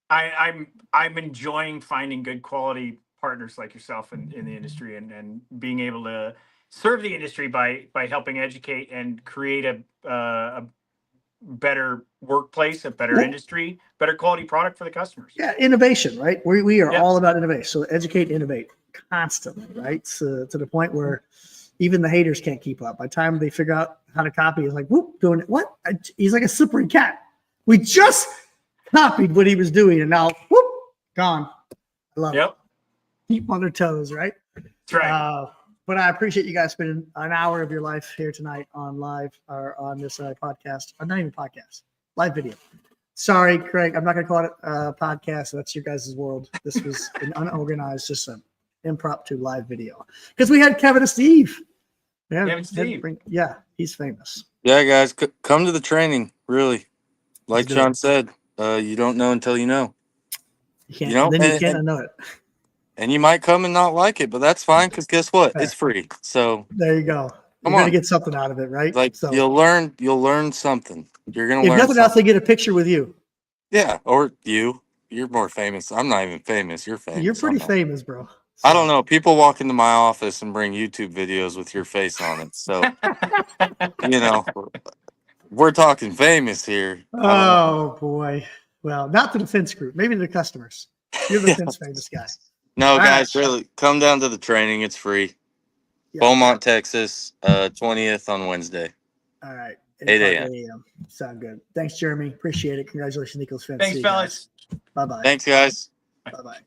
I'm enjoying finding good quality partners like yourself in the industry and being able to serve the industry by helping educate and create a better workplace, a better industry, better quality product for the customers. Yeah, innovation, right? We are all about innovation. So educate, innovate constantly, right? So to the point where even the haters can't keep up. By the time they figure out how to copy, it's like, whoop, doing it. What? He's like a slippery cat. We just copied what he was doing, and now, whoop, gone. I love it. Keep on their toes, right? That's right. But I appreciate you guys spending an hour of your life here tonight on live or on this podcast. Not even podcast, live video. Sorry, Craig, I'm not going to call it a podcast. That's your guys' world. This was an unorganized, just an impromptu live video because we had Kevin and Steve. Yeah, Kevin Steve. Yeah, he's famous. Yeah, guys, come to the training. Really, like Sean said, you don't know until you know. You can't. Then you can't know it. And you might come and not like it, but that's fine because guess what? It's free. So there you go. You're gonna get something out of it, right? Like so you'll learn something. You're gonna learn. If nothing else, they get a picture with you. Yeah, or you. You're more famous. I'm not even famous. You're famous. You're pretty famous, bro. So. I don't know. People walk into my office and bring YouTube videos with your face on it. So, we're talking famous here. Oh, boy. Well, not to the fence group. Maybe to the customers. You're the fence famous guy. No, All guys, really, come down to the training. It's free. Yeah. Beaumont, Texas, 20th on Wednesday. All right. 8 a.m. a.m. Sound good. Thanks, Jeremy. Appreciate it. Congratulations, Nicholas Fence. Thanks, fellas. Bye bye. Thanks, guys. Bye bye.